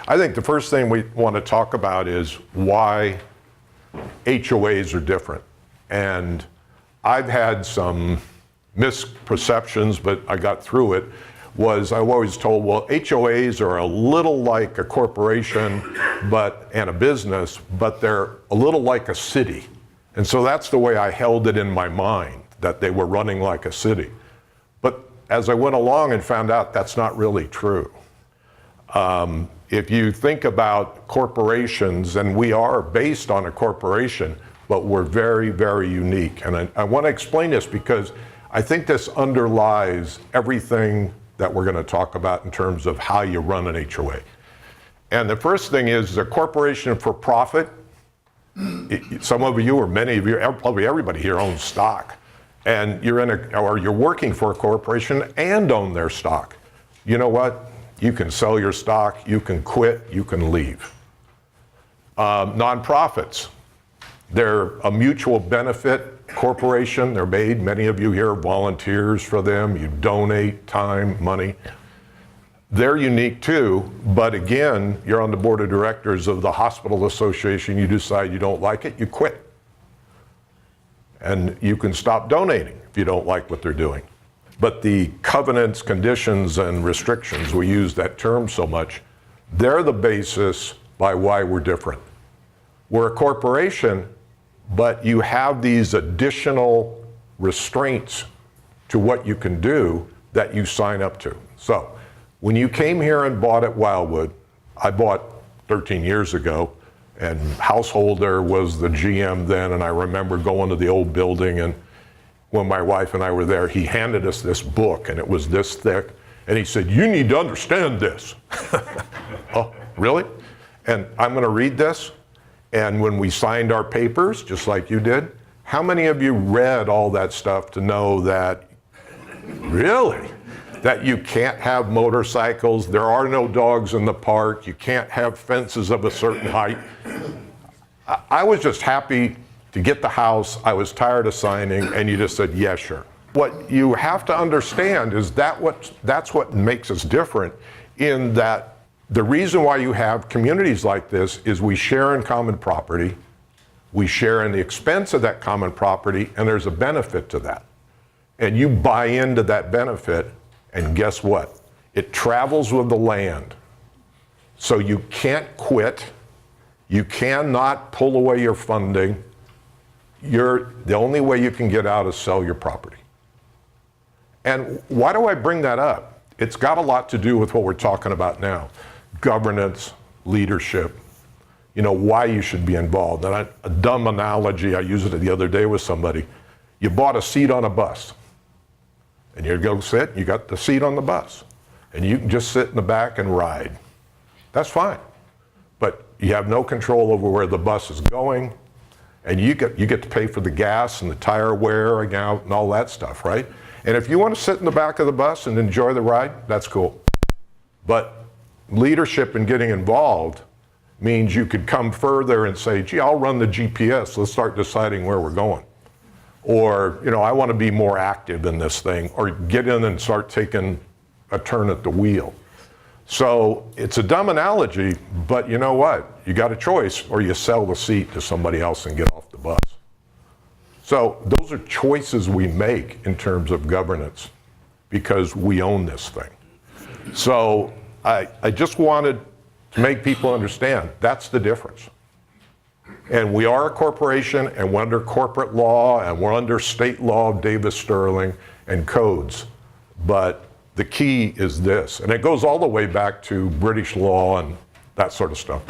I think the first thing we want to talk about is why HOAs are different. And I've had some misperceptions, but I got through it. Was I always told, well, HOAs are a little like a corporation and a business, but they're a little like a city. And so that's the way I held it in my mind, that they were running like a city. But as I went along and found out that's not really true. If you think about corporations, and we are based on a corporation, but we're very, very unique. And I want to explain this because I think this underlies everything that we're going to talk about in terms of how you run an HOA. And the first thing is a corporation for profit. Some of you, or many of you, probably everybody here owns stock. And you're working for a corporation and own their stock. You know what? You can sell your stock, you can quit, you can leave. Nonprofits. They're a mutual benefit corporation. They're made, many of you here are volunteers for them. You donate time, money. They're unique too, but again, you're on the board of directors of the hospital association. You decide you don't like it, you quit. And you can stop donating if you don't like what they're doing. But the covenants, conditions, and restrictions, we use that term so much, they're the basis by why we're different. We're a corporation, but you have these additional restraints to what you can do that you sign up to. So when you came here and bought at Wildwood, I bought 13 years ago, and Householder was the GM then, and I remember going to the old building, and when my wife and I were there, he handed us this book, and it was this thick, and he said, "You need to understand this." Oh, really? And I'm gonna read this. And when we signed our papers, just like you did, how many of you read all that stuff to know that, really, that you can't have motorcycles, there are no dogs in the park, you can't have fences of a certain height? I was just happy to get the house, I was tired of signing, and you just said, yeah, sure. What you have to understand is that's what makes us different, in that the reason why you have communities like this is we share in common property, we share in the expense of that common property, and there's a benefit to that. And you buy into that benefit, and guess what? It travels with the land. So you can't quit, you cannot pull away your funding. The only way you can get out is sell your property. And why do I bring that up? It's got a lot to do with what we're talking about now. Governance, leadership, why you should be involved. And a dumb analogy, I used it the other day with somebody. You bought a seat on a bus, and you go sit, you got the seat on the bus, and you can just sit in the back and ride. That's fine. But you have no control over where the bus is going, and you get to pay for the gas and the tire wearing out and all that stuff, right? And if you want to sit in the back of the bus and enjoy the ride, that's cool. But leadership and getting involved means you could come further and say, gee, I'll run the GPS, let's start deciding where we're going. Or, I want to be more active in this thing, or get in and start taking a turn at the wheel. So it's a dumb analogy, but you know what? You got a choice, or you sell the seat to somebody else and get off the bus. So those are choices we make in terms of governance, because we own this thing. So I just wanted to make people understand that's the difference. And we are a corporation, and we're under corporate law, and we're under state law of Davis-Sterling and codes. But the key is this, and it goes all the way back to British law and that sort of stuff.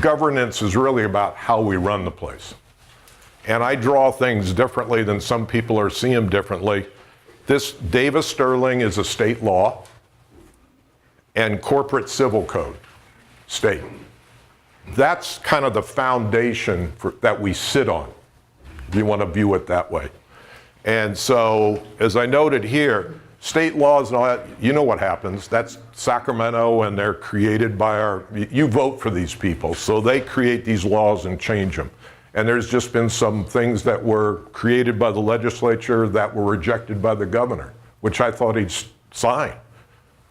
Governance is really about how we run the place. And I draw things differently than some people are seeing them differently. This Davis-Sterling is a state law, and corporate civil code, state. That's kind of the foundation that we sit on, if you want to view it that way. And so, as I noted here, state laws and all that, you know what happens. That's Sacramento, and they're created by you vote for these people, so they create these laws and change them. And there's just been some things that were created by the legislature that were rejected by the governor, which I thought he'd sign.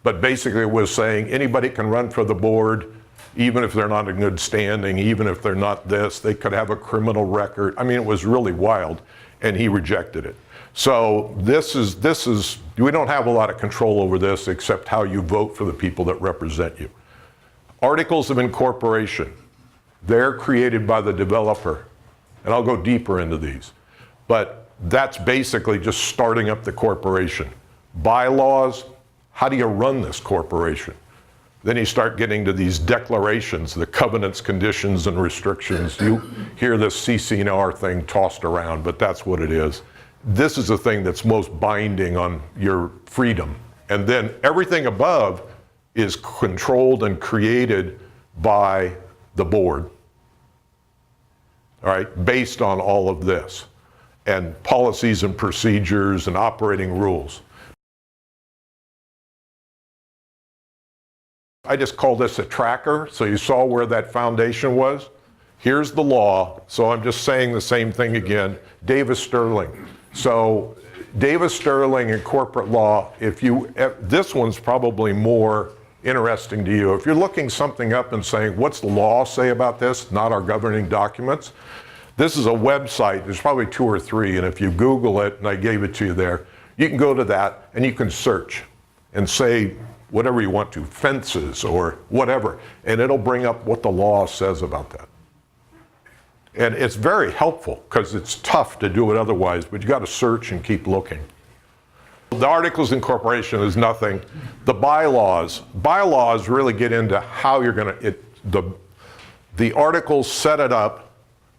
But basically it was saying anybody can run for the board, even if they're not in good standing, even if they're not this, they could have a criminal record. I mean, it was really wild, and he rejected it. So this is, we don't have a lot of control over this except how you vote for the people that represent you. Articles of incorporation, they're created by the developer. And I'll go deeper into these. But that's basically just starting up the corporation. Bylaws, how do you run this corporation? Then you start getting to these declarations, the covenants, conditions, and restrictions. You hear this CC&R thing tossed around, but that's what it is. This is the thing that's most binding on your freedom. And then everything above is controlled and created by the board, all right, based on all of this, and policies and procedures and operating rules. I just call this a tracker, so you saw where that foundation was. Here's the law, so I'm just saying the same thing again. Davis Sterling. So Davis Sterling in corporate law, this one's probably more interesting to you. If you're looking something up and saying, what's the law say about this, not our governing documents, this is a website, there's probably 2 or 3, and if you Google it, and I gave it to you there, you can go to that and you can search and say whatever you want to, fences or whatever, and it'll bring up what the law says about that. And it's very helpful because it's tough to do it otherwise, but you got to search and keep looking. The Articles of Incorporation is nothing. The bylaws really get into how you're going to, the articles set it up,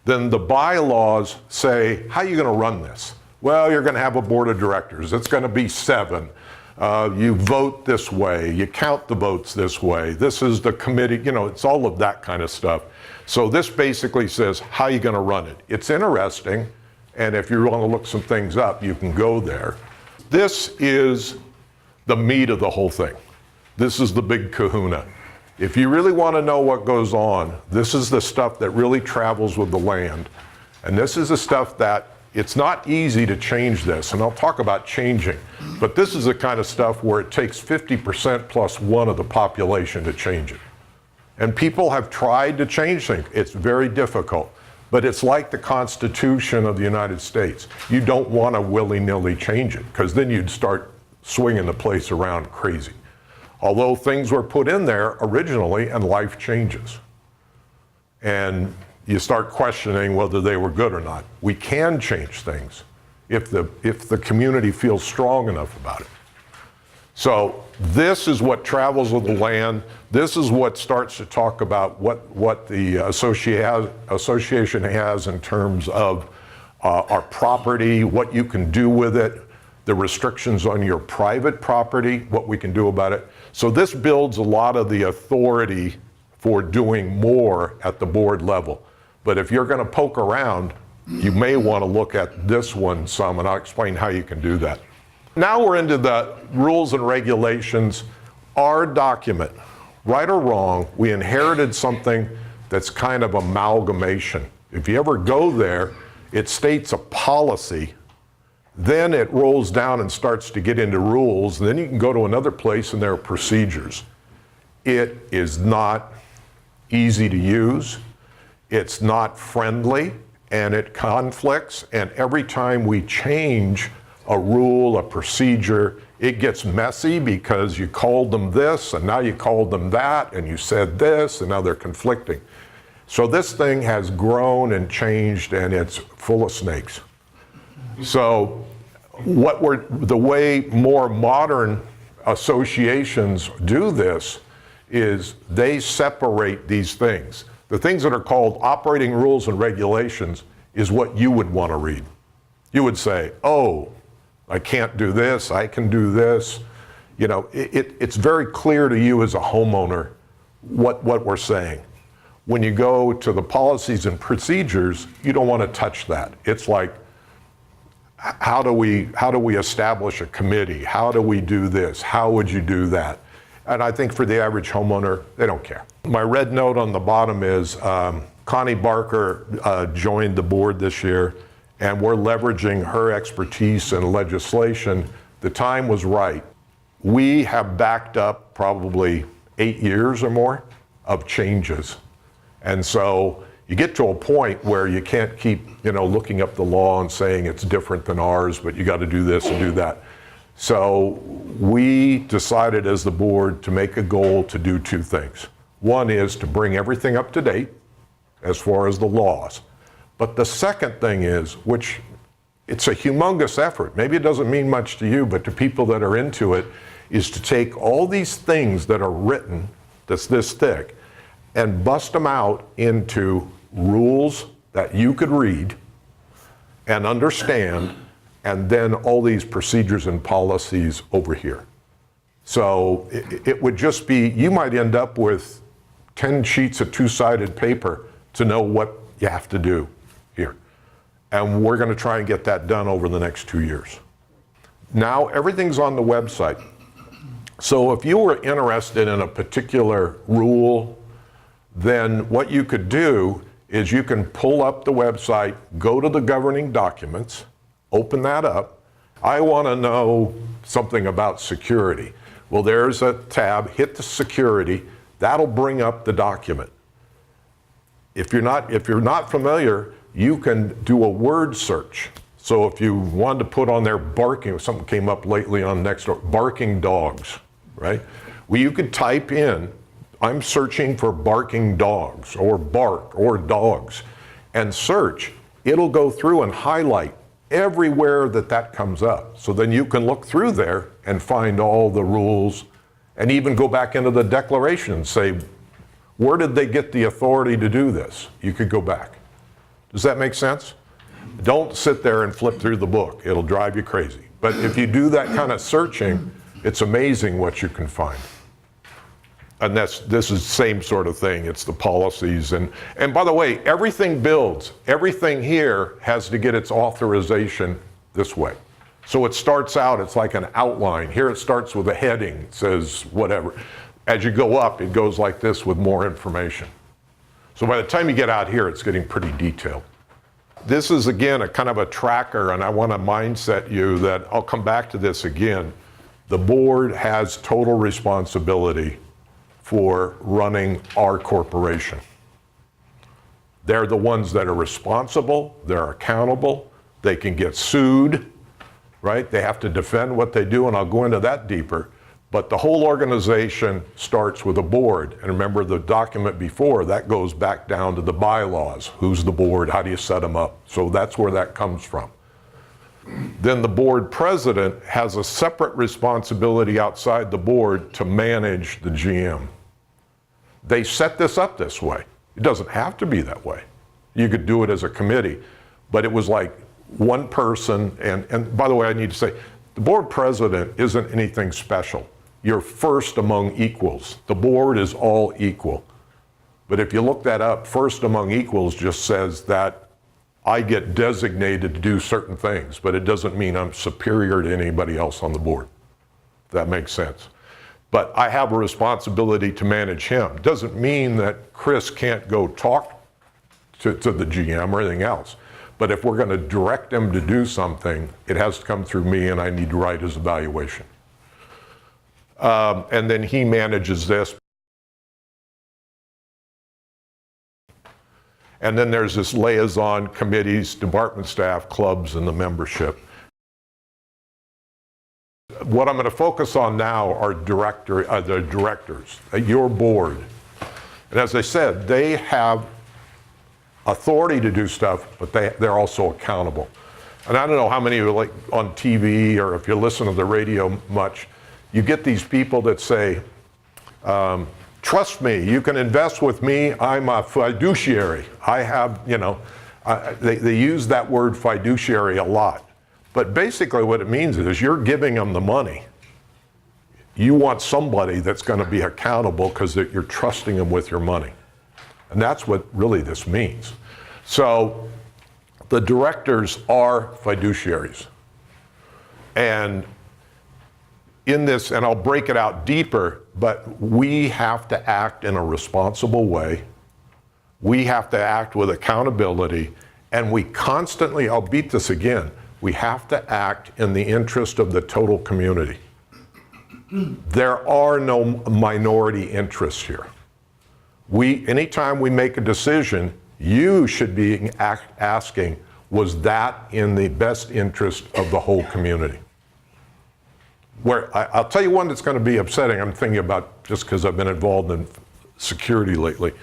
then the bylaws say, how are you going to run this? Well, you're going to have a board of directors. It's going to be 7. You vote this way. You count the votes this way. This is the committee. You know, it's all of that kind of stuff. So this basically says, how are you going to run it? It's interesting, and if you want to look some things up, you can go there. This is the meat of the whole thing. This is the big kahuna. If you really want to know what goes on, this is the stuff that really travels with the land. And this is the stuff that it's not easy to change this, and I'll talk about changing, but this is the kind of stuff where it takes 50% plus 1 of the population to change it. And people have tried to change things. It's very difficult, but it's like the Constitution of the United States. You don't want to willy-nilly change it, because then you'd start swinging the place around crazy. Although things were put in there originally and life changes. And you start questioning whether they were good or not. We can change things if the community feels strong enough about it. So this is what travels with the land. This is what starts to talk about what the association has in terms of our property, what you can do with it, the restrictions on your private property, what we can do about it. So this builds a lot of the authority for doing more at the board level. But if you're going to poke around, you may want to look at this one some, and I'll explain how you can do that. Now we're into the rules and regulations. Our document, right or wrong, we inherited something that's kind of amalgamation. If you ever go there, it states a policy, then it rolls down and starts to get into rules, and then you can go to another place and there are procedures. It is not easy to use, it's not friendly, and it conflicts, and every time we change a rule, a procedure, it gets messy because you called them this and now you called them that and you said this and now they're conflicting. So this thing has grown and changed and it's full of snakes. So the way more modern associations do this is they separate these things. The things that are called operating rules and regulations is what you would want to read. You would say, oh, I can't do this, I can do this. You know, it's very clear to you as a homeowner what we're saying. When you go to the policies and procedures, you don't want to touch that. It's like, how do we establish a committee? How do we do this? How would you do that? And I think for the average homeowner, they don't care. My red note on the bottom is Connie Barker joined the board this year, and we're leveraging her expertise in legislation. The time was right. We have backed up probably 8 years or more of changes. And so you get to a point where you can't keep, looking up the law and saying it's different than ours, but you got to do this and do that. So we decided as the board to make a goal to do two things. One is to bring everything up to date as far as the laws. But the second thing is, which it's a humongous effort, maybe it doesn't mean much to you, but to people that are into it, is to take all these things that are written that's this thick and bust them out into rules that you could read and understand, and then all these procedures and policies over here. So it would just be, you might end up with 10 sheets of two-sided paper to know what you have to do here. And we're going to try and get that done over the next 2 years. Now everything's on the website. So if you were interested in a particular rule, then what you could do is you can pull up the website, go to the governing documents, open that up. I want to know something about security. Well, there's a tab, hit the security, that'll bring up the document. If you're not familiar, you can do a word search. So if you wanted to put on there barking, something came up lately on Nextdoor, barking dogs, right? Well, you could type in, I'm searching for barking dogs or bark or dogs, and search. It'll go through and highlight everywhere that comes up. So then you can look through there and find all the rules and even go back into the declaration and say, where did they get the authority to do this? You could go back. Does that make sense? Don't sit there and flip through the book. It'll drive you crazy. But if you do that kind of searching, it's amazing what you can find. And this is the same sort of thing. It's the policies. And by the way, everything builds. Everything here has to get its authorization this way. So it starts out, it's like an outline. Here it starts with a heading. It says whatever. As you go up, it goes like this with more information. So by the time you get out here, it's getting pretty detailed. This is, again, a kind of a tracker, and I want to mindset you that I'll come back to this again. The board has total responsibility for running our corporation. They're the ones that are responsible, they're accountable, they can get sued, right? They have to defend what they do, and I'll go into that deeper. But the whole organization starts with a board. And remember the document before, that goes back down to the bylaws. Who's the board? How do you set them up? So that's where that comes from. Then the board president has a separate responsibility outside the board to manage the GM. They set this up this way. It doesn't have to be that way. You could do it as a committee, but it was like one person, and by the way, I need to say, the board president isn't anything special. You're first among equals. The board is all equal. But if you look that up, first among equals just says that I get designated to do certain things, but it doesn't mean I'm superior to anybody else on the board. If that makes sense. But I have a responsibility to manage him. Doesn't mean that Chris can't go talk to the GM or anything else. But if we're going to direct him to do something, it has to come through me, and I need to write his evaluation. And then he manages this. And then there's this liaison committees, department staff, clubs, and the membership. What I'm going to focus on now are the directors, your board. And as I said, they have authority to do stuff, but they're also accountable. And I don't know how many of you, like on TV or if you listen to the radio much, you get these people that say, trust me, you can invest with me, I'm a fiduciary. I have, they use that word fiduciary a lot. But basically what it means is you're giving them the money. You want somebody that's going to be accountable because you're trusting them with your money. And that's what really this means. So the directors are fiduciaries. And in this, and I'll break it out deeper, but we have to act in a responsible way. We have to act with accountability, and we constantly, I'll beat this again, we have to act in the interest of the total community. There are no minority interests here. Anytime we make a decision, you should be asking, was that in the best interest of the whole community? I'll tell you one that's going to be upsetting. I'm thinking about, just because I've been involved in security lately.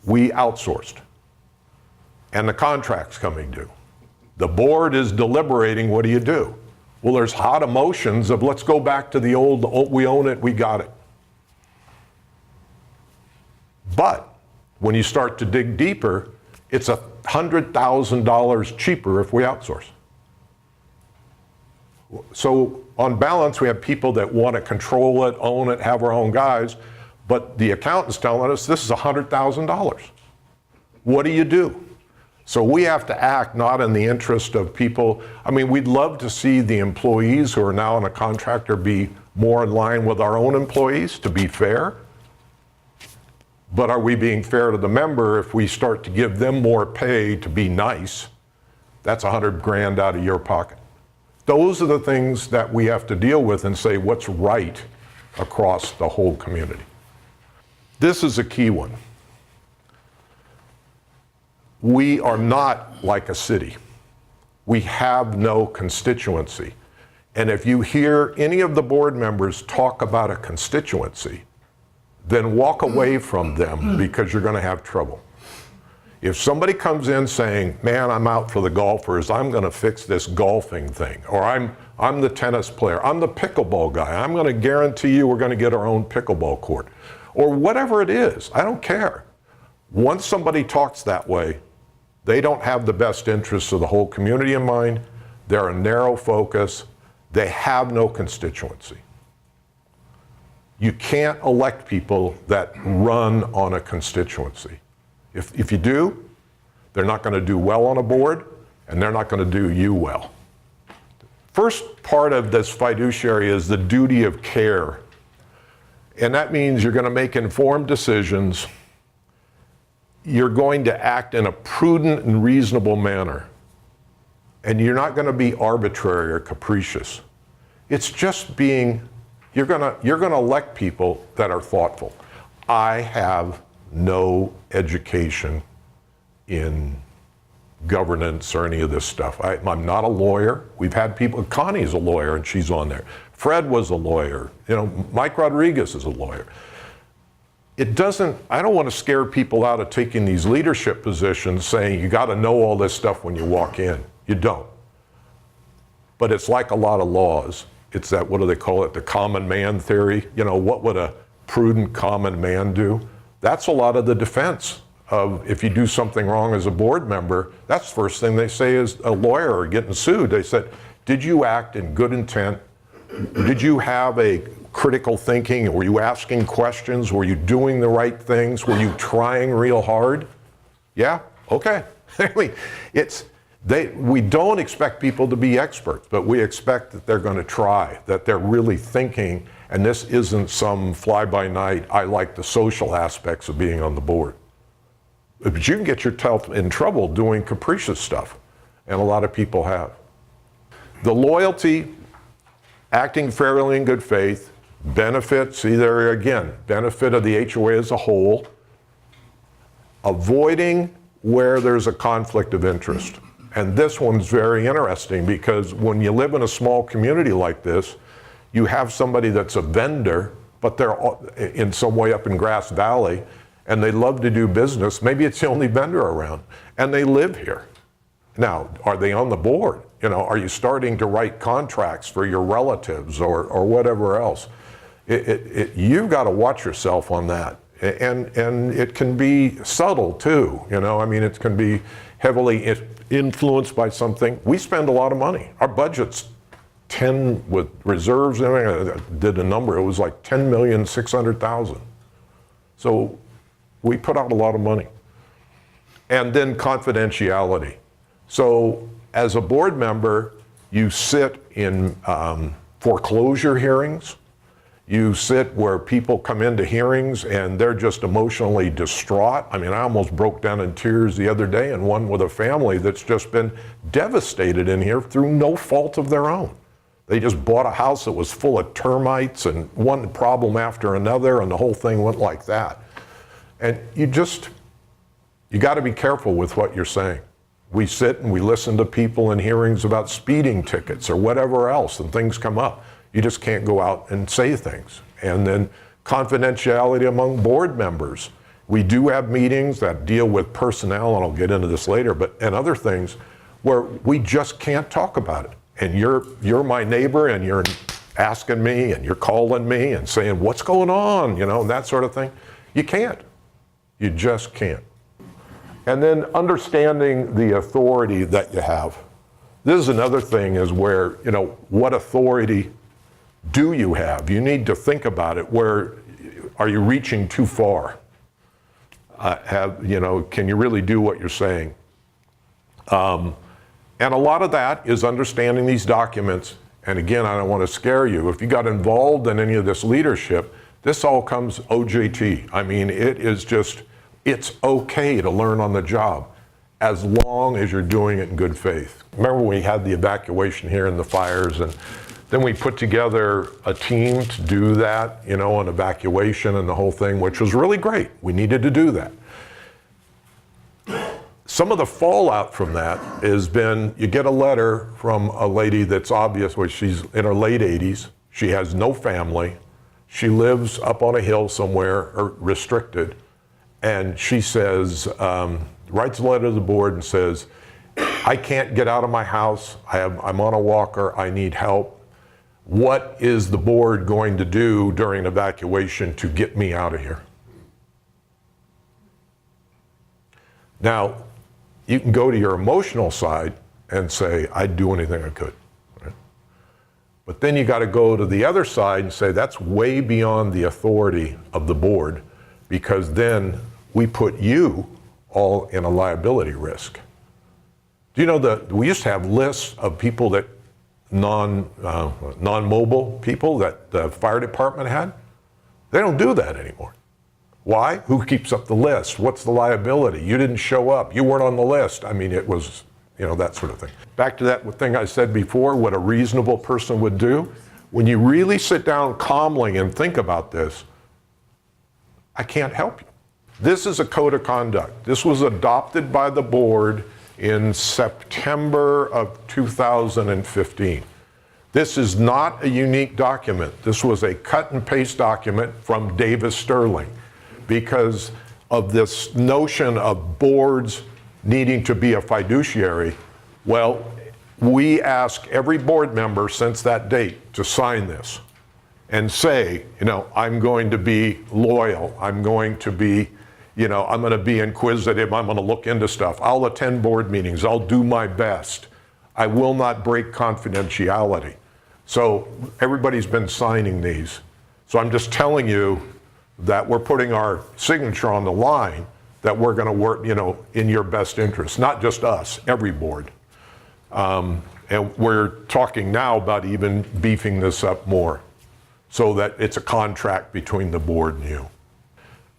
We outsourced, and the contract's coming due. The board is deliberating, what do you do? Well, there's hot emotions of let's go back to the old, we own it, we got it. But when you start to dig deeper, it's $100,000 cheaper if we outsource. So on balance, we have people that want to control it, own it, have our own guys, but the accountant's telling us this is $100,000. What do you do? So we have to act not in the interest of people. I mean, we'd love to see the employees who are now in a contractor be more in line with our own employees, to be fair. But are we being fair to the member if we start to give them more pay to be nice? That's $100,000 out of your pocket. Those are the things that we have to deal with and say what's right across the whole community. This is a key one. We are not like a city. We have no constituency. And if you hear any of the board members talk about a constituency, then walk away from them because you're going to have trouble. If somebody comes in saying, man, I'm out for the golfers, I'm going to fix this golfing thing, or I'm the tennis player, I'm the pickleball guy, I'm going to guarantee you we're going to get our own pickleball court, or whatever it is, I don't care. Once somebody talks that way, they don't have the best interests of the whole community in mind. They're a narrow focus. They have no constituency. You can't elect people that run on a constituency. If you do, they're not going to do well on a board, and they're not going to do you well. First part of this fiduciary is the duty of care. And that means you're going to make informed decisions. You're going to act in a prudent and reasonable manner. And you're not going to be arbitrary or capricious. It's just being, you're going to elect people that are thoughtful. I have no education in governance or any of this stuff. I'm not a lawyer. We've had people, Connie's a lawyer and she's on there. Fred was a lawyer. Mike Rodriguez is a lawyer. I don't want to scare people out of taking these leadership positions saying you got to know all this stuff when you walk in. You don't. But it's like a lot of laws. It's that, what do they call it? The common man theory. What would a prudent common man do? That's a lot of the defense of if you do something wrong as a board member, that's the first thing they say is a lawyer or getting sued. They said, did you act in good intent? Did you have a critical thinking? Were you asking questions? Were you doing the right things? Were you trying real hard? Yeah? Okay. I mean, we don't expect people to be experts, but we expect that they're going to try, that they're really thinking, and this isn't some fly-by-night, I like the social aspects of being on the board. But you can get yourself in trouble doing capricious stuff, and a lot of people have. The loyalty, acting fairly in good faith, benefits, either, again, benefit of the HOA as a whole, avoiding where there's a conflict of interest. And this one's very interesting because when you live in a small community like this, you have somebody that's a vendor, but they're in some way up in Grass Valley, and they love to do business. Maybe it's the only vendor around, and they live here. Now, are they on the board? Are you starting to write contracts for your relatives or whatever else? You've got to watch yourself on that. And it can be subtle too, it can be heavily influenced by something. We spend a lot of money. Our budget's 10 with reserves, I did a number, it was like 10,600,000. So we put out a lot of money. And then confidentiality. So as a board member, you sit in foreclosure hearings. You sit where people come into hearings and they're just emotionally distraught. I almost broke down in tears the other day, and one with a family that's just been devastated in here through no fault of their own. They just bought a house that was full of termites and one problem after another, and the whole thing went like that. And you got to be careful with what you're saying. We sit and we listen to people in hearings about speeding tickets or whatever else, and things come up. You just can't go out and say things. And then confidentiality among board members. We do have meetings that deal with personnel, and I'll get into this later, and other things where we just can't talk about it. And you're my neighbor, and you're asking me, and you're calling me and saying, what's going on, and that sort of thing. You can't. You just can't. And then understanding the authority that you have. This is another thing, is where, what authority do you have? You need to think about it. Where are you reaching too far? Can you really do what you're saying? And a lot of that is understanding these documents. And again, I don't want to scare you. If you got involved in any of this leadership, this all comes OJT. I mean, it's okay to learn on the job as long as you're doing it in good faith. Remember, we had the evacuation here and the fires, and then we put together a team to do that, an evacuation and the whole thing, which was really great. We needed to do that. Some of the fallout from that has been, you get a letter from a lady that's obvious, where she's in her late 80s, she has no family, she lives up on a hill somewhere, or restricted, and she says, writes a letter to the board and says, I can't get out of my house, I'm on a walker, I need help. What is the board going to do during evacuation to get me out of here? Now, you can go to your emotional side and say, I'd do anything I could. Right? But then you got to go to the other side and say, that's way beyond the authority of the board, because then we put you all in a liability risk. Do you know that we used to have lists of people that non-mobile people that the fire department had? They don't do that anymore. Why? Who keeps up the list? What's the liability? You didn't show up. You weren't on the list. I mean, it was, that sort of thing. Back to that thing I said before, what a reasonable person would do. When you really sit down calmly and think about this, I can't help you. This is a code of conduct. This was adopted by the board in September of 2015. This is not a unique document. This was a cut and paste document from Davis Sterling, because of this notion of boards needing to be a fiduciary. Well, we ask every board member since that date to sign this and say, I'm going to be loyal, I'm going to be I'm going to be inquisitive, I'm going to look into stuff, I'll attend board meetings, I'll do my best, I will not break confidentiality. So everybody's been signing these. So I'm just telling you that we're putting our signature on the line, that we're going to work, in your best interest, not just us, every board. And we're talking now about even beefing this up more, so that it's a contract between the board and you.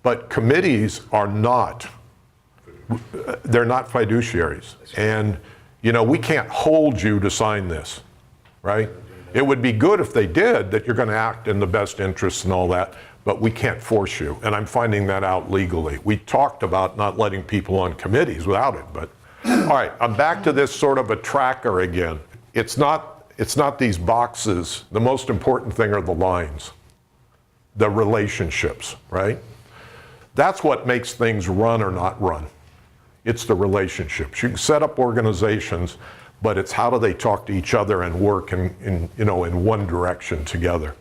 But committees are not, they're not fiduciaries. And, we can't hold you to sign this, right? It would be good if they did, that you're going to act in the best interests and all that, but we can't force you. And I'm finding that out legally. We talked about not letting people on committees without it, but all right, I'm back to this sort of a tracker again. It's not these boxes. The most important thing are the lines, the relationships, right? That's what makes things run or not run. It's the relationships. You can set up organizations, but it's how do they talk to each other and work in one direction together.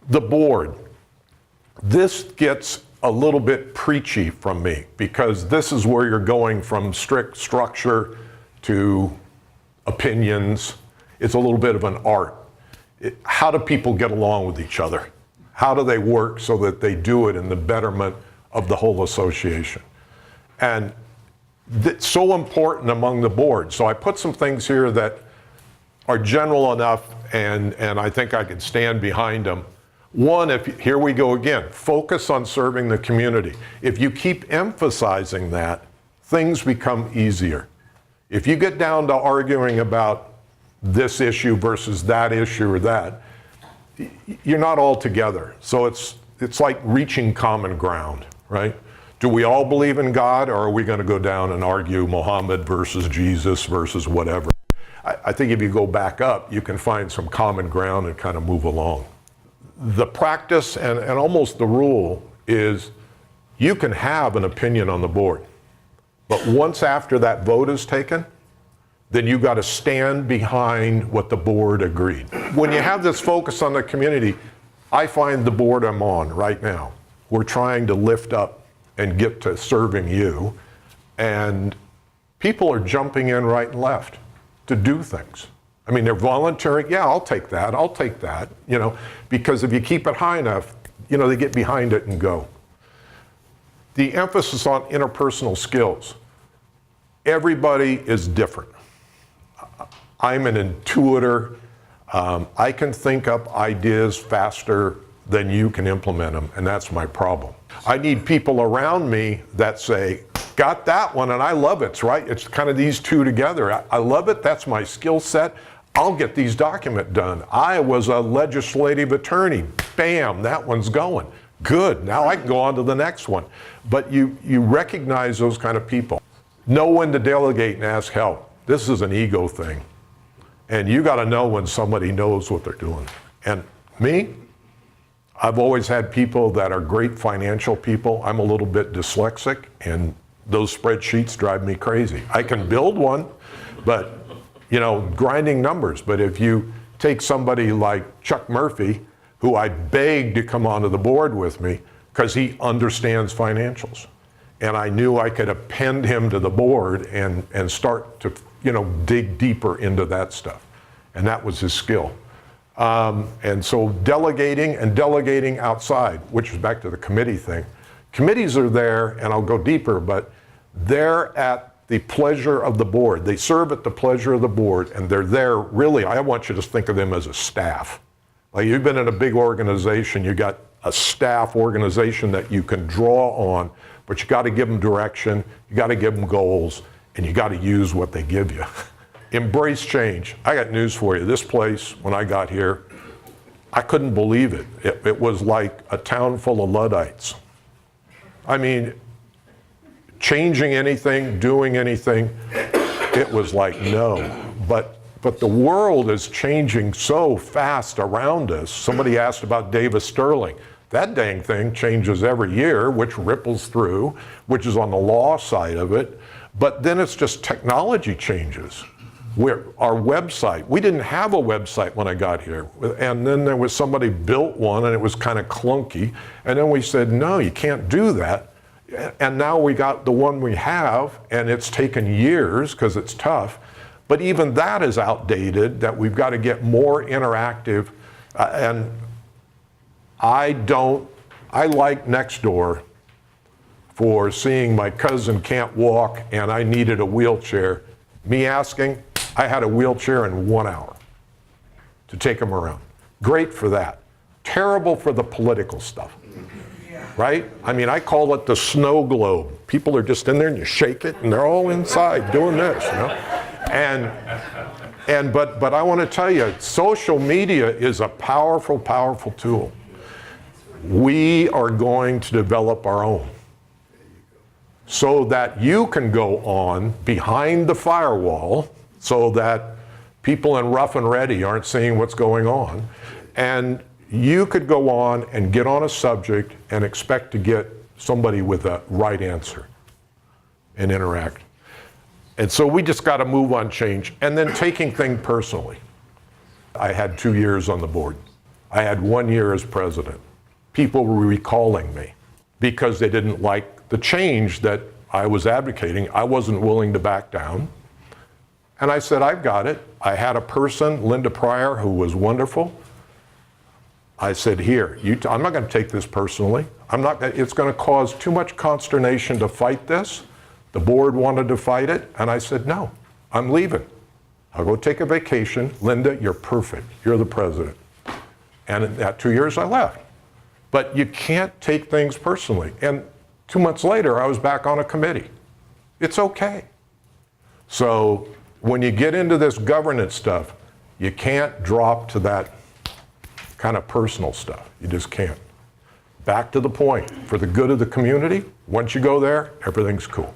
The board. This gets a little bit preachy from me, because this is where you're going from strict structure to opinions. It's a little bit of an art. How do people get along with each other? How do they work so that they do it in the betterment of the whole association? And it's so important among the board. So I put some things here that are general enough, and I think I can stand behind them. One, here we go again, focus on serving the community. If you keep emphasizing that, things become easier. If you get down to arguing about this issue versus that issue or that. You're not all together. So it's like reaching common ground, right? Do we all believe in God, or are we going to go down and argue Muhammad versus Jesus versus whatever? I think if you go back up, you can find some common ground and kind of move along. The practice and almost the rule is you can have an opinion on the board, but once after that vote is taken, then you got to stand behind what the board agreed. When you have this focus on the community, I find the board I'm on right now, we're trying to lift up and get to serving you, and people are jumping in right and left to do things. I mean, they're volunteering. Yeah, I'll take that, you know, because if you keep it high enough, you know, they get behind it and go. The emphasis on interpersonal skills. Everybody is different. I'm an intuitor. I can think up ideas faster than you can implement them, and that's my problem. I need people around me that say, got that one, and I love it, right? It's kind of these two together. I love it, that's my skill set. I'll get these documents done. I was a legislative attorney. Bam, that one's going. Good, now I can go on to the next one. But you recognize those kind of people. Know when to delegate and ask help. This is an ego thing. And you got to know when somebody knows what they're doing. And me, I've always had people that are great financial people. I'm a little bit dyslexic, and those spreadsheets drive me crazy. I can build one, but, you know, grinding numbers. But if you take somebody like Chuck Murphy, who I begged to come onto the board with me because he understands financials. And I knew I could append him to the board and start to, you know, dig deeper into that stuff. And that was his skill. And so delegating outside, which is back to the committee thing. Committees are there, and I'll go deeper, but they're at the pleasure of the board. They serve at the pleasure of the board, and they're there really, I want you to think of them as a staff. Like you've been in a big organization, you got a staff organization that you can draw on, but you got to give them direction, you got to give them goals, and you got to use what they give you. Embrace change. I got news for you. This place, when I got here, I couldn't believe it. It was like a town full of Luddites. I mean, changing anything, doing anything, it was like no. But the world is changing so fast around us. Somebody asked about Davis Sterling. That dang thing changes every year, which ripples through, which is on the law side of it. But then it's just technology changes. Our website, we didn't have a website when I got here. And then there was somebody built one and it was kind of clunky. And then we said, no, you can't do that. And now we got the one we have, and it's taken years because it's tough. But even that is outdated, that we've got to get more interactive. And I like Nextdoor for seeing my cousin can't walk and I needed a wheelchair. Me asking, I had a wheelchair in 1 hour to take him around. Great for that. Terrible for the political stuff, right? I mean, I call it the snow globe. People are just in there and you shake it and they're all inside doing this, you know? But I want to tell you, social media is a powerful, powerful tool. We are going to develop our own so that you can go on behind the firewall so that people in rough and ready aren't seeing what's going on. And you could go on and get on a subject and expect to get somebody with a right answer and interact. And so we just got to move on change. And then taking things personally. I had 2 years on the board. I had 1 year as president. People were recalling me because they didn't like the change that I was advocating. I wasn't willing to back down. And I said, I've got it. I had a person, Linda Pryor, who was wonderful. I said, here, I'm not going to take this personally. It's going to cause too much consternation to fight this. The board wanted to fight it, and I said, no, I'm leaving. I'll go take a vacation. Linda, you're perfect. You're the president. And in that 2 years, I left. But you can't take things personally. And 2 months later, I was back on a committee. It's okay. So when you get into this governance stuff, You can't drop to that kind of personal stuff. You just can't. Back to the point, for the good of the community, once you go there, everything's cool.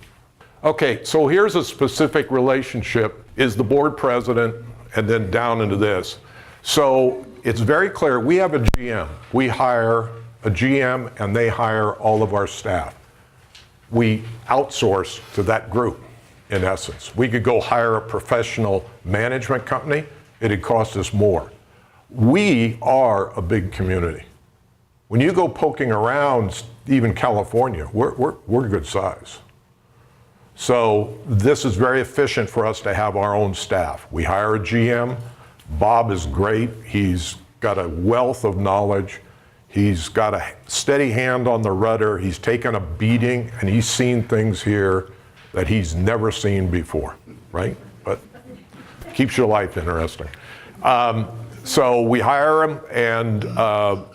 Okay, so here's a specific relationship, is the board president, and then down into this. So it's very clear, we have a GM. We hire a GM and they hire all of our staff. We outsource to that group, in essence. We could go hire a professional management company, it'd cost us more. We are a big community. When you go poking around, even California, we're good size. So this is very efficient for us to have our own staff. We hire a GM. Bob is great. He's got a wealth of knowledge. He's got a steady hand on the rudder. He's taken a beating and he's seen things here that he's never seen before, right? But keeps your life interesting. So we hire him and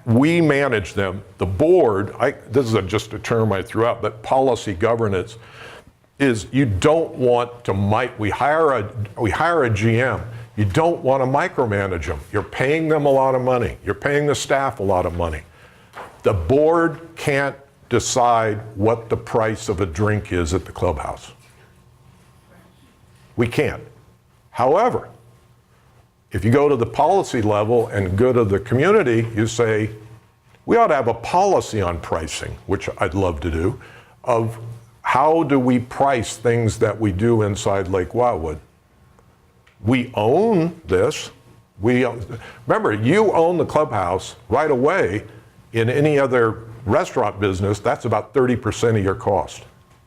we manage them. The board, this is just a term I threw out, but policy governance is you don't want to we hire a GM. You don't want to micromanage them. You're paying them a lot of money. You're paying the staff a lot of money. The board can't decide what the price of a drink is at the clubhouse. We can't. However, if you go to the policy level and go to the community, you say, we ought to have a policy on pricing, which I'd love to do, of how do we price things that we do inside Lake Wildwood? We own this. Remember, you own the clubhouse right away. In any other restaurant business, that's about 30% of your cost.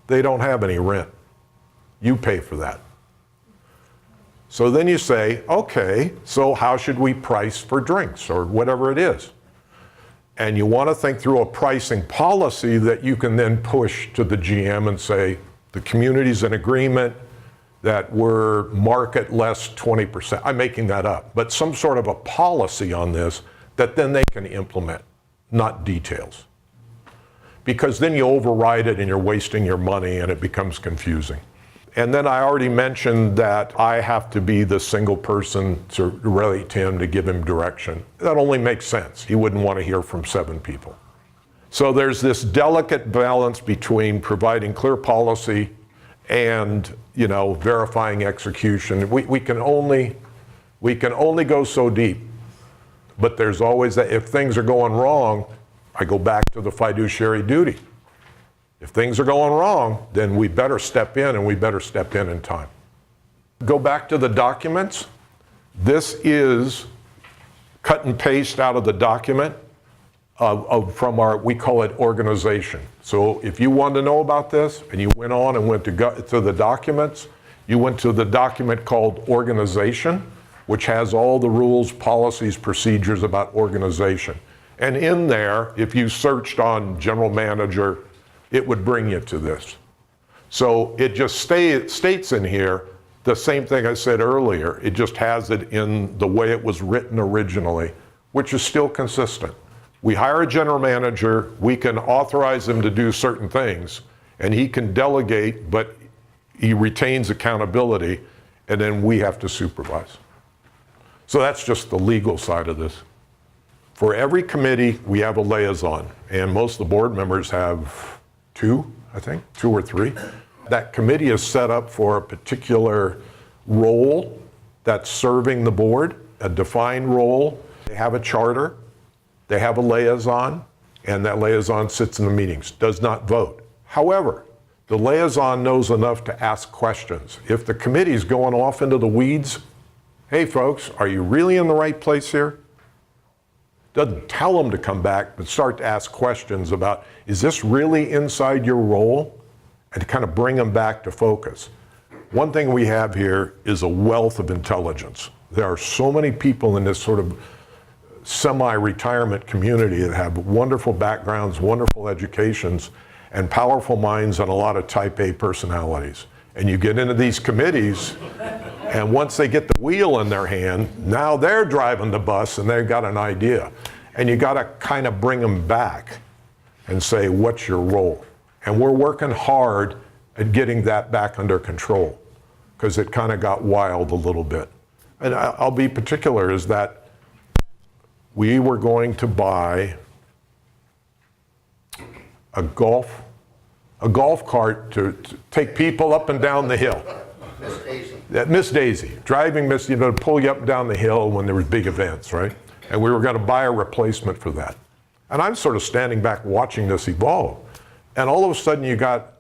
They don't have any rent. You pay for that. So then you say, okay, so how should we price for drinks or whatever it is? And you want to think through a pricing policy that you can then push to the GM and say, the community's in agreement that we're market less 20%. I'm making that up, but some sort of a policy on this that then they can implement, not details. Because then you override it and you're wasting your money and it becomes confusing. And then I already mentioned that I have to be the single person to relate to him to give him direction. That only makes sense. He wouldn't want to hear from 7 people. So there's this delicate balance between providing clear policy and, verifying execution. We can only go so deep. But there's always that, if things are going wrong, I go back to the fiduciary duty. If things are going wrong, then we better step in, and we better step in time. Go back to the documents. This is cut and paste out of the document from our, we call it organization. So if you wanted to know about this, and you went on and went to the documents, you went to the document called organization, which has all the rules, policies, procedures about organization. And in there, if you searched on general manager, it would bring you to this. So it just states in here the same thing I said earlier. It just has it in the way it was written originally, which is still consistent. We hire a general manager, we can authorize him to do certain things, and he can delegate, but he retains accountability, and then we have to supervise. So that's just the legal side of this. For every committee, we have a liaison, and most of the board members have 2, I think, 2 or 3. That committee is set up for a particular role that's serving the board, a defined role. They have a charter, they have a liaison, and that liaison sits in the meetings, does not vote. However, the liaison knows enough to ask questions. If the committee's going off into the weeds, hey folks, are you really in the right place here? Doesn't tell them to come back, but start to ask questions about, is this really inside your role? And to kind of bring them back to focus. One thing we have here is a wealth of intelligence. There are so many people in this sort of semi-retirement community that have wonderful backgrounds, wonderful educations, and powerful minds and a lot of type A personalities. And you get into these committees, and once they get the wheel in their hand, now they're driving the bus and they've got an idea. And you got to kind of bring them back and say, what's your role? And we're working hard at getting that back under control because it kind of got wild a little bit. and I'll be particular, is that we were going to buy a golf cart to take people up and down the hill. Miss Daisy. Miss Daisy, driving Miss, to pull you up and down the hill when there was big events, right? And we were going to buy a replacement for that. And I'm sort of standing back watching this evolve. And all of a sudden you got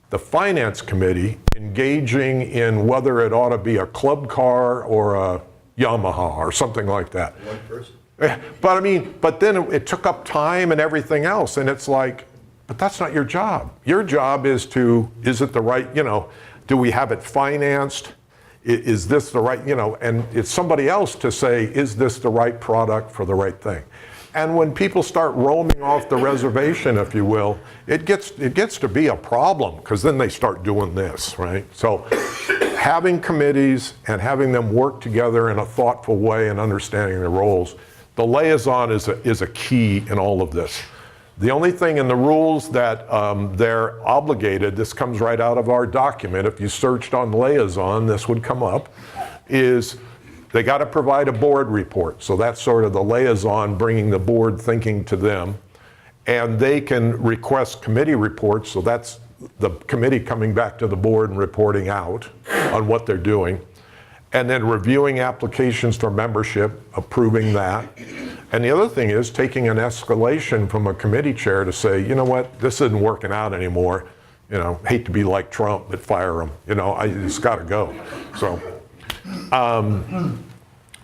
the finance committee engaging in whether it ought to be a club car or a Yamaha or something like that. One person. But then it took up time and everything else. And it's like, but that's not your job. Your job is it the right, do we have it financed? Is this the right, and it's somebody else to say, is this the right product for the right thing? And when people start roaming off the reservation, if you will, it gets to be a problem, because then they start doing this, right? So having committees and having them work together in a thoughtful way and understanding their roles, the liaison is a key in all of this. The only thing in the rules that they're obligated, this comes right out of our document, if you searched on liaison, this would come up, is they got to provide a board report. So that's sort of the liaison bringing the board thinking to them. And they can request committee reports, so that's the committee coming back to the board and reporting out on what they're doing. And then reviewing applications for membership, approving that. And the other thing is taking an escalation from a committee chair to say, you know what, this isn't working out anymore. Hate to be like Trump, but fire him. It's got to go.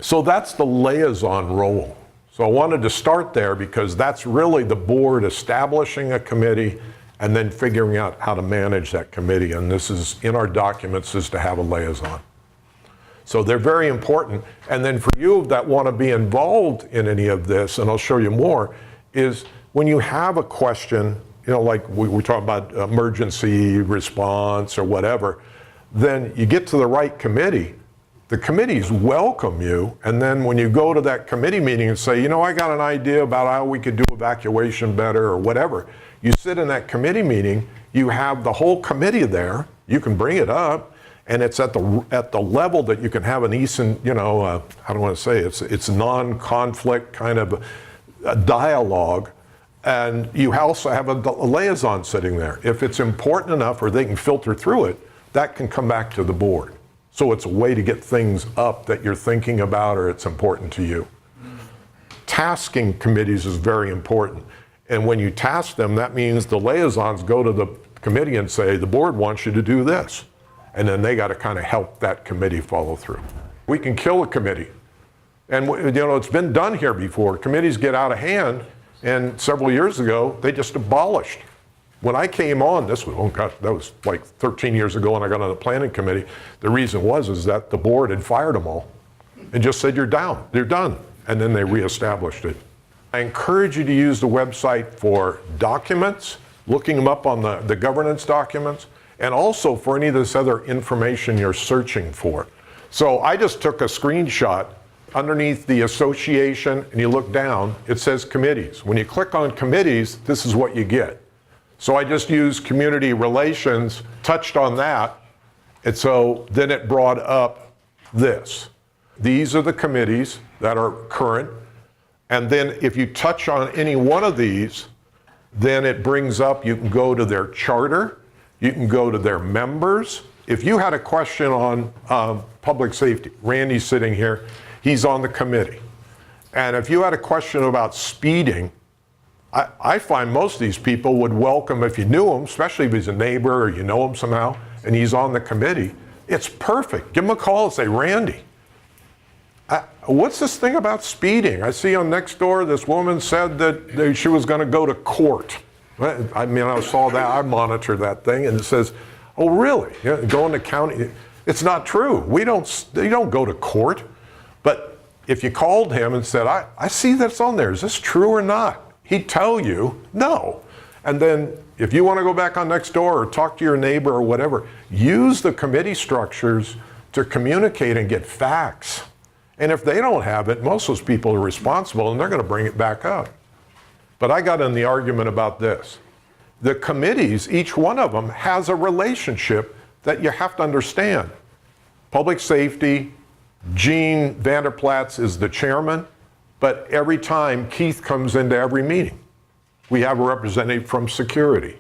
So that's the liaison role. So I wanted to start there because that's really the board establishing a committee and then figuring out how to manage that committee. And this is in our documents, is to have a liaison. So they're very important. And then for you that want to be involved in any of this, and I'll show you more, is when you have a question, like we talk about emergency response or whatever, then you get to the right committee. The committees welcome you, and then when you go to that committee meeting and say, I got an idea about how we could do evacuation better or whatever, you sit in that committee meeting, you have the whole committee there, you can bring it up, and it's at the level that you can have an decent, how do I want to say, it's non-conflict kind of a dialogue, and you also have a liaison sitting there. If it's important enough or they can filter through it, that can come back to the board. So it's a way to get things up that you're thinking about or it's important to you. Tasking committees is very important. And when you task them, that means the liaisons go to the committee and say, the board wants you to do this. And then they got to kind of help that committee follow through. We can kill a committee. And it's been done here before. Committees get out of hand, and several years ago, they just abolished. When I came on, that was like 13 years ago when I got on the planning committee, the reason is that the board had fired them all and just said, you're down, you're done. And then they reestablished it. I encourage you to use the website for documents, looking them up on the governance documents, and also for any of this other information you're searching for. So I just took a screenshot underneath the association, and you look down, it says committees. When you click on committees, this is what you get. So I just used community relations, touched on that, and so then it brought up this. These are the committees that are current, and then if you touch on any one of these, then it brings up, you can go to their charter, you can go to their members. If you had a question on public safety, Randy's sitting here, he's on the committee. And if you had a question about speeding, I find most of these people would welcome, if you knew him, especially if he's a neighbor or you know him somehow, and he's on the committee, it's perfect. Give him a call and say, Randy, what's this thing about speeding? I see on Nextdoor this woman said that she was going to go to court. I saw that, I monitored that thing, and it says, oh really? Going to county? It's not true. You don't go to court. But if you called him and said, I see that's on there, is this true or not? He'd tell you no. And then if you want to go back on Nextdoor or talk to your neighbor or whatever, use the committee structures to communicate and get facts. And if they don't have it, most of those people are responsible and they're going to bring it back up. But I got in the argument about this. The committees, each one of them has a relationship that you have to understand. Public safety, Gene Vanderplatz is the chairman, but every time Keith comes into every meeting, we have a representative from security.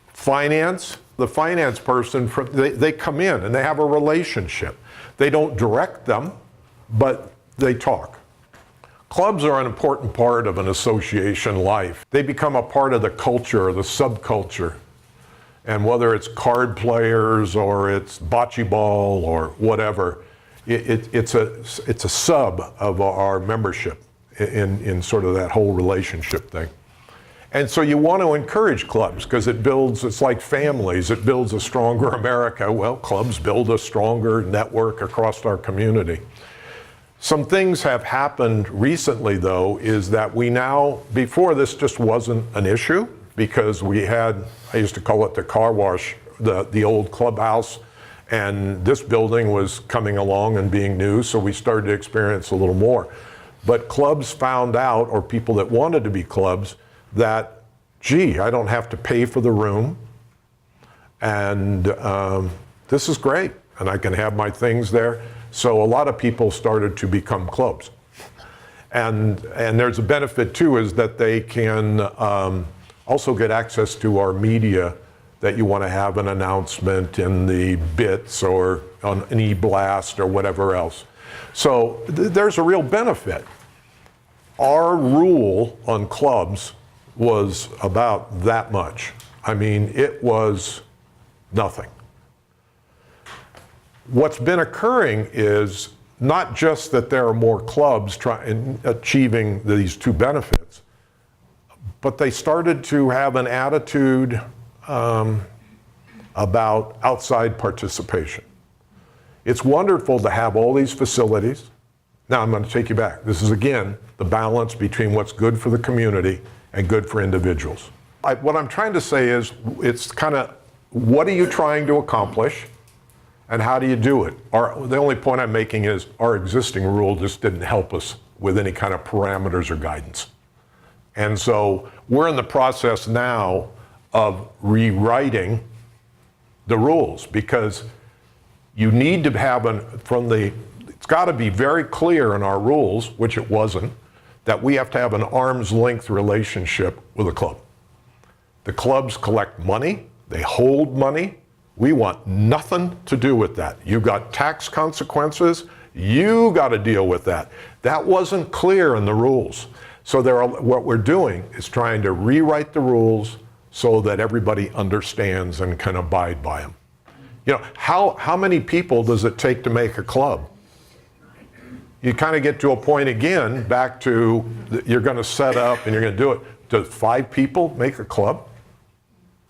Finance, the finance person, they come in and they have a relationship. They don't direct them, but they talk. Clubs are an important part of an association life. They become a part of the culture or the subculture. And whether it's card players or it's bocce ball or whatever, it's a sub of our membership in sort of that whole relationship thing. And so you want to encourage clubs because it's like families, it builds a stronger America. Well, clubs build a stronger network across our community. Some things have happened recently, though, is that we now, before this just wasn't an issue because we had, I used to call it the car wash, the old clubhouse, and this building was coming along and being new, so we started to experience a little more. But clubs found out, or people that wanted to be clubs, that, gee, I don't have to pay for the room, and this is great, and I can have my things there. So a lot of people started to become clubs. And there's a benefit too, is that they can also get access to our media that you want to have an announcement in the bits or on an e-blast or whatever else. So there's a real benefit. Our rule on clubs was about that much. I mean, it was nothing. What's been occurring is not just that there are more clubs achieving these two benefits, but they started to have an attitude about outside participation. It's wonderful to have all these facilities. Now I'm going to take you back. This is, again, the balance between what's good for the community and good for individuals. What I'm trying to say is, it's kind of, what are you trying to accomplish? And how do you do it? The only point I'm making is our existing rule just didn't help us with any kind of parameters or guidance. And so we're in the process now of rewriting the rules, because you need to have it's got to be very clear in our rules, which it wasn't, that we have to have an arm's length relationship with a club. The clubs collect money, they hold money. We want nothing to do with that. You got tax consequences, you got to deal with that. That wasn't clear in the rules. So what we're doing is trying to rewrite the rules so that everybody understands and can abide by them. You know, how many people does it take to make a club? You kind of get to a point again, back to you're going to set up and you're going to do it. Does 5 people make a club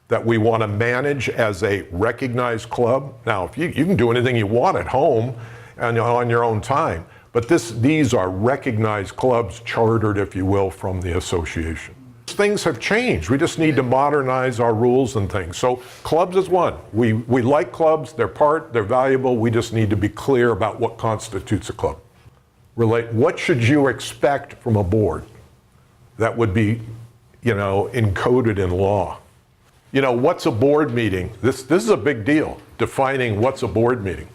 that we want to manage as a recognized club? Now, if you can do anything you want at home and on your own time, but these are recognized clubs, chartered, if you will, from the association. Things have changed. We just need to modernize our rules and things. So clubs is one. We like clubs, they're valuable. We just need to be clear about what constitutes a club. What should you expect from a board that would be, encoded in law? What's a board meeting? This is a big deal, defining what's a board meeting.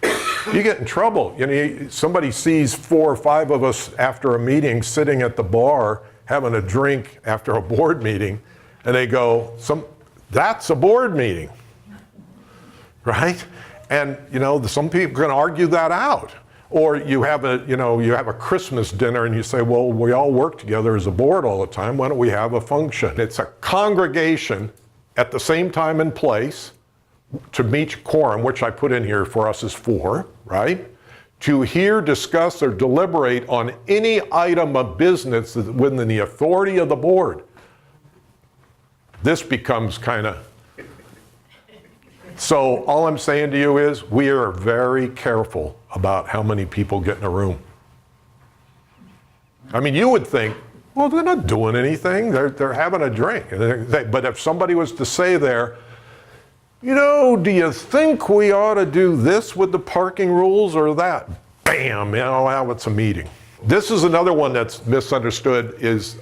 You get in trouble. Somebody sees 4 or 5 of us after a meeting sitting at the bar having a drink after a board meeting, and they go, that's a board meeting, right? And some people are going to argue that out. Or you have a Christmas dinner and you say, well, we all work together as a board all the time. Why don't we have a function? It's a congregation at the same time and place to meet quorum, which I put in here for us is 4, right? To hear, discuss, or deliberate on any item of business within the authority of the board. This becomes kind of... So all I'm saying to you is we are very careful about how many people get in a room. I mean, you would think, well, they're not doing anything. They're having a drink. But if somebody was to say there, do you think we ought to do this with the parking rules or that? Bam, now it's a meeting. This is another one that's misunderstood, is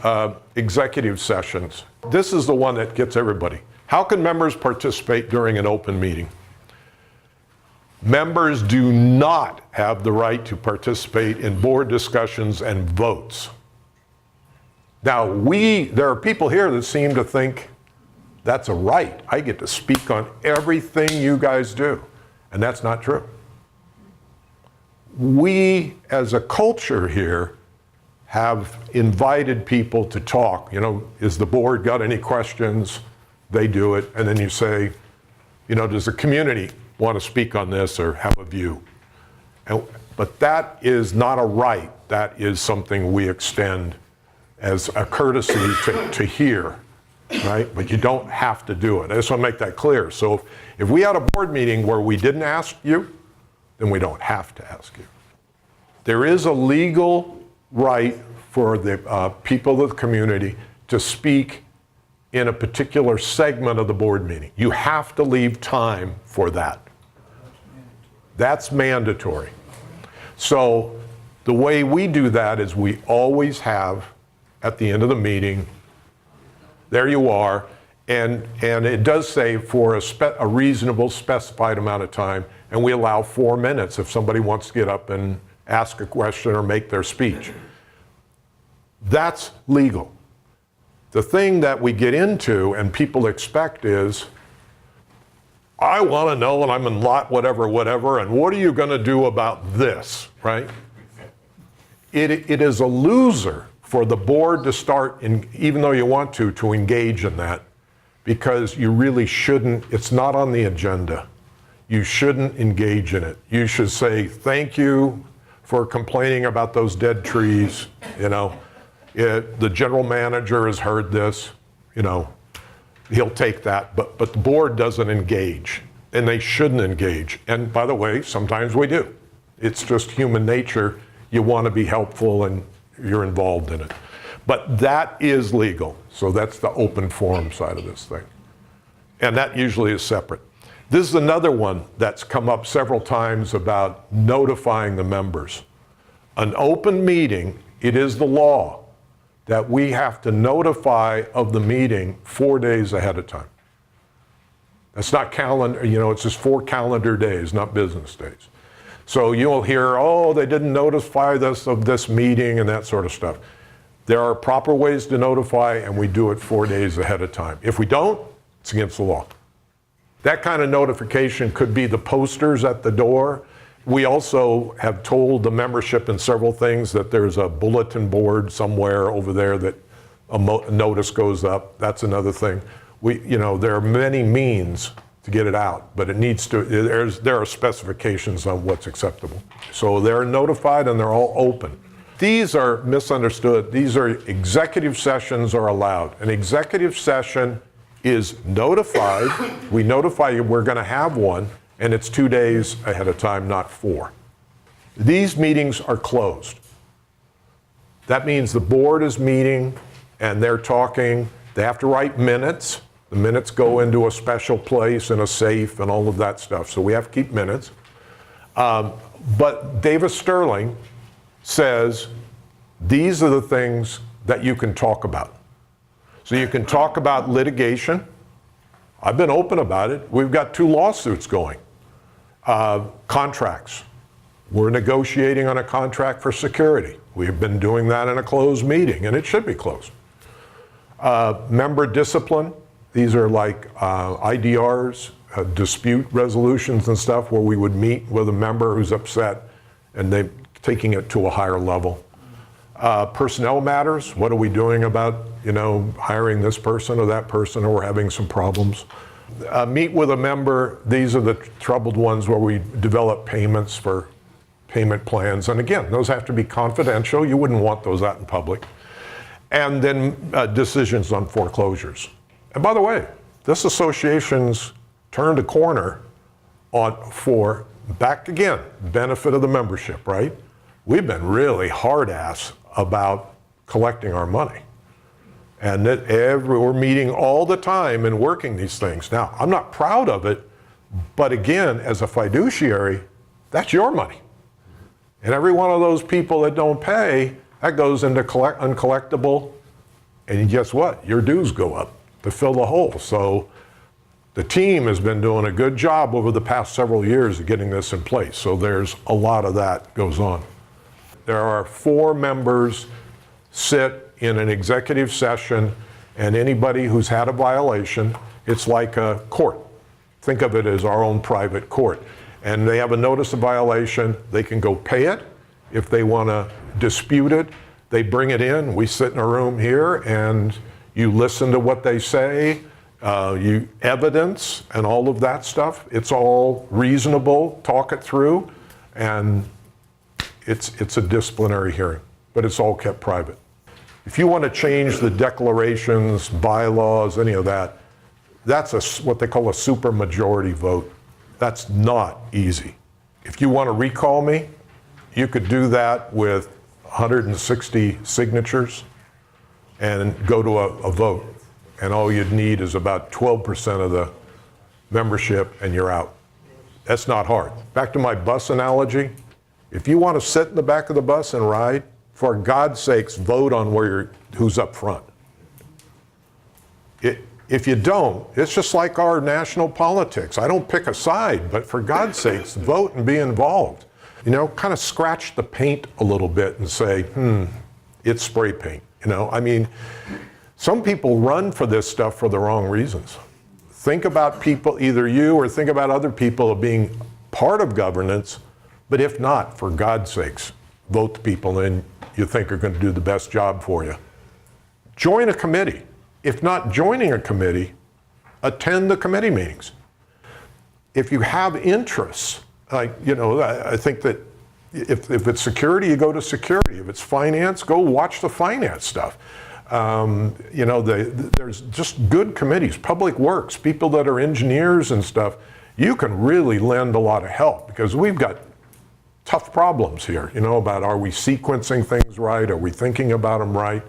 executive sessions. This is the one that gets everybody. How can members participate during an open meeting? Members do not have the right to participate in board discussions and votes. Now, there are people here that seem to think that's a right. I get to speak on everything you guys do. And that's not true. We, as a culture here, have invited people to talk. You know, is the board got any questions? They do it. And then you say, you know, does the community want to speak on this or have a view? But that is not a right. That is something we extend as a courtesy to hear, right? But you don't have to do it. I just want to make that clear. So if we had a board meeting where we didn't ask you, then we don't have to ask you. There is a legal right for the people of the community to speak in a particular segment of the board meeting. You have to leave time for that. That's mandatory. So the way we do that is we always have, at the end of the meeting, there you are, and it does say for a reasonable specified amount of time, and we allow 4 minutes if somebody wants to get up and ask a question or make their speech. That's legal. The thing that we get into and people expect is, I want to know, and I'm in lot whatever, and what are you going to do about this, right? It is a loser for the board to start, even though you want to engage in that, because you really shouldn't. It's not on the agenda. You shouldn't engage in it. You should say, thank you for complaining about those dead trees. You know, the general manager has heard this, you know, he'll take that, but the board doesn't engage, and they shouldn't engage. And by the way, sometimes we do. It's just human nature. You want to be helpful and you're involved in it. But that is legal. So that's the open forum side of this thing. And that usually is separate. This is another one that's come up several times about notifying the members. An open meeting, it is the law that we have to notify of the meeting 4 days ahead of time. That's not calendar, you know, it's just 4 calendar days, not business days. So you'll hear, oh, they didn't notify us of this meeting and that sort of stuff. There are proper ways to notify, and we do it 4 days ahead of time. If we don't, it's against the law. That kind of notification could be the posters at the door. We also have told the membership in several things that there's a bulletin board somewhere over there that a notice goes up. That's another thing. You know, there are many means to get it out, but it needs to, there are specifications on what's acceptable. So they're notified and they're all open. These are misunderstood. These are executive sessions are allowed. An executive session is notified. We notify you we're going to have one, and it's 2 days ahead of time, not 4. These meetings are closed. That means the board is meeting and they're talking. They have to write minutes. The minutes go into a special place in a safe and all of that stuff. So we have to keep minutes. But Davis Sterling says these are the things that you can talk about. So you can talk about litigation. I've been open about it. We've got 2 lawsuits going. Contracts. We're negotiating on a contract for security. We've been doing that in a closed meeting, and it should be closed. Member discipline. These are like IDRs, dispute resolutions and stuff, where we would meet with a member who's upset and they're taking it to a higher level. Personnel matters. What are we doing about, you know, hiring this person or that person, or we're having some problems? Meet with a member. These are the troubled ones where we develop payments for payment plans. And again, those have to be confidential. You wouldn't want those out in public. And then decisions on foreclosures. And by the way, this association's turned a corner for, back again, benefit of the membership, right? We've been really hard-ass about collecting our money. And that we're meeting all the time and working these things. Now, I'm not proud of it, but again, as a fiduciary, that's your money. And every one of those people that don't pay, that goes into uncollectible, and guess what? Your dues go up to fill the hole. So The team has been doing a good job over the past several years of getting this in place, so there's a lot of that goes on. There are 4 members sit in an executive session, and anybody who's had a violation, it's like a court. Think of it as our own private court. And they have a notice of violation, they can go pay it. If they want to dispute it, they bring it in. We sit in a room here and you listen to what they say, you evidence and all of that stuff. It's all reasonable, talk it through, and it's a disciplinary hearing, but it's all kept private. If you want to change the declarations, bylaws, any of that, that's what they call a supermajority vote. That's not easy. If you want to recall me, you could do that with 160 signatures and go to a vote. And all you'd need is about 12% of the membership and you're out. That's not hard. Back to my bus analogy. If you want to sit in the back of the bus and ride, for God's sakes, vote on who's up front. If you don't, it's just like our national politics. I don't pick a side, but for God's sakes, vote and be involved. You know, kind of scratch the paint a little bit and say, it's spray paint. You know, I mean, some people run for this stuff for the wrong reasons. Think about people, either you or think about other people being part of governance, but if not, for God's sakes, vote the people in you think are going to do the best job for you. Join a committee. If not joining a committee, attend the committee meetings. If you have interests, I think that if it's security, you go to security. If it's finance, go watch the finance stuff. There's just good committees, public works, people that are engineers and stuff. You can really lend a lot of help because we've got tough problems here, about are we sequencing things right? Are we thinking about them right?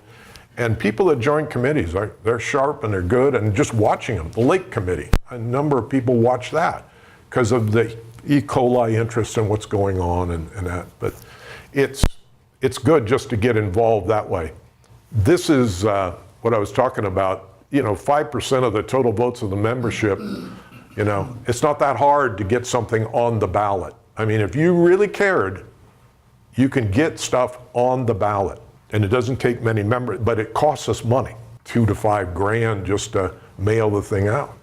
And people that join committees, they're sharp and they're good, and just watching them. The Lake Committee, a number of people watch that because of the E. coli interest in what's going on and that. But it's good just to get involved that way. This is what I was talking about, 5% of the total votes of the membership, it's not that hard to get something on the ballot. I mean, if you really cared, you can get stuff on the ballot. And it doesn't take many members, but it costs us money, $2 to $5 grand just to mail the thing out.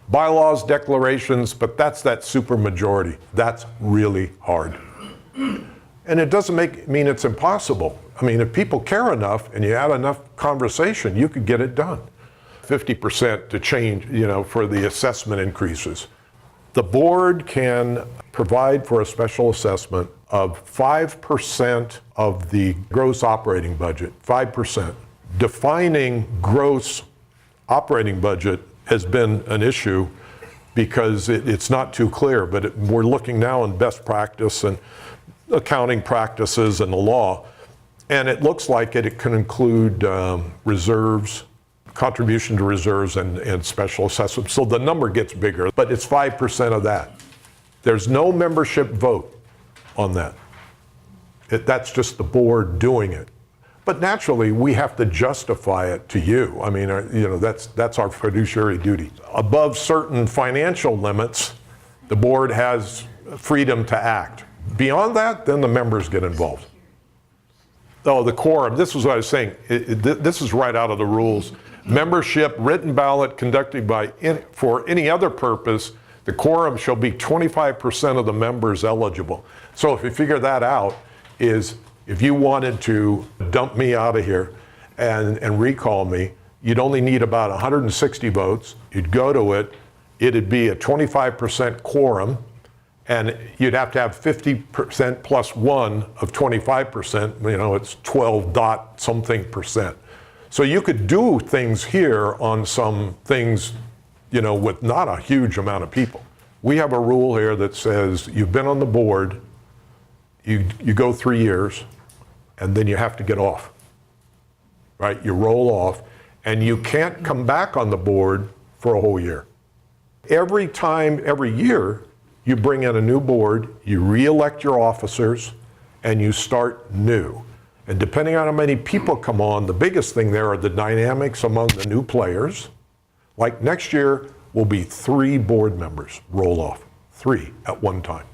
Bylaws, declarations, but that's that supermajority. That's really hard. And it doesn't mean it's impossible. I mean, if people care enough and you add enough conversation, you could get it done. 50% to change, for the assessment increases. The board can provide for a special assessment of 5% of the gross operating budget, 5%. Defining gross operating budget has been an issue because it's not too clear, but we're looking now in best practice and accounting practices and the law, and it looks like it can include reserves, contribution to reserves and special assessments. So the number gets bigger, but it's 5% of that. There's no membership vote on that. That's just the board doing it. But naturally, we have to justify it to you. I mean, that's our fiduciary duty. Above certain financial limits, the board has freedom to act. Beyond that, then the members get involved. Oh, the quorum, this was what I was saying. This is right out of the rules. Membership, written ballot conducted for any other purpose, the quorum shall be 25% of the members eligible. So if you figure that out, is if you wanted to dump me out of here and recall me, you'd only need about 160 votes. You'd go to it. It'd be a 25% quorum, and you'd have to have 50% plus 1 of 25%. It's 12 dot something percent. So you could do things here on some things, with not a huge amount of people. We have a rule here that says you've been on the board, you go 3 years, and then you have to get off, right? You roll off, and you can't come back on the board for a whole year. Every year, you bring in a new board, you re-elect your officers, and you start new. And depending on how many people come on, the biggest thing there are the dynamics among the new players. Like next year, will be 3 board members roll off. 3 at one time.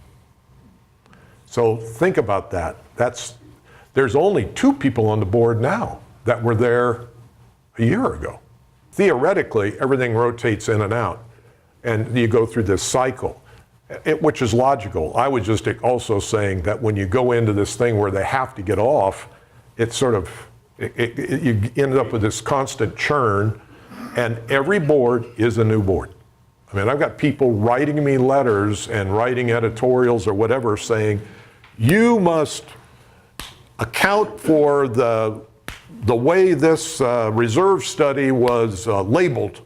So think about that. There's only 2 people on the board now that were there a year ago. Theoretically, everything rotates in and out, and you go through this cycle, which is logical. I was just also saying that when you go into this thing where they have to get off, it's sort of, you end up with this constant churn, and every board is a new board. I mean, I've got people writing me letters and writing editorials or whatever saying, you must account for the way this reserve study was labeled.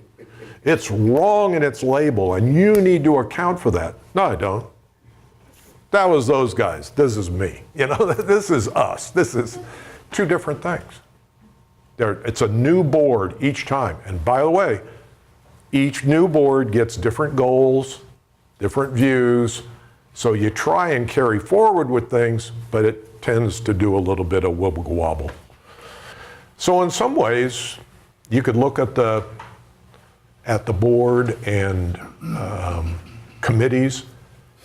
It's wrong in its label, and you need to account for that. No, I don't. That was those guys. This is me. You know, this is us. This is 2 different things. It's a new board each time. And by the way, each new board gets different goals, different views. So you try and carry forward with things, but it tends to do a little bit of wibble wobble. So in some ways, you could look at the board and committees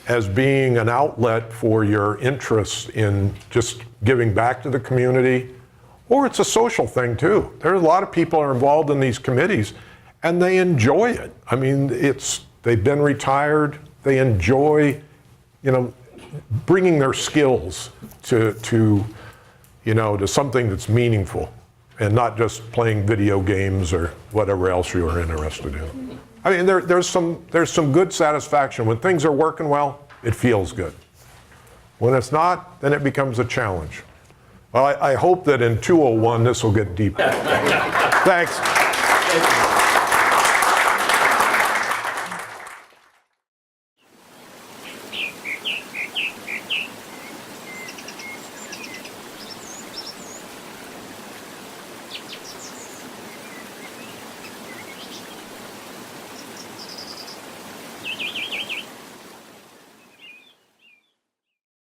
as being an outlet for your interests in just giving back to the community, or it's a social thing too. There are a lot of people are involved in these committees and they enjoy it. I mean, they've been retired, they enjoy, bringing their skills to something that's meaningful and not just playing video games or whatever else you are interested in. I mean, there's some good satisfaction. When things are working well, it feels good. When it's not, then it becomes a challenge. Well, I hope that in 201 this will get deeper. Thanks.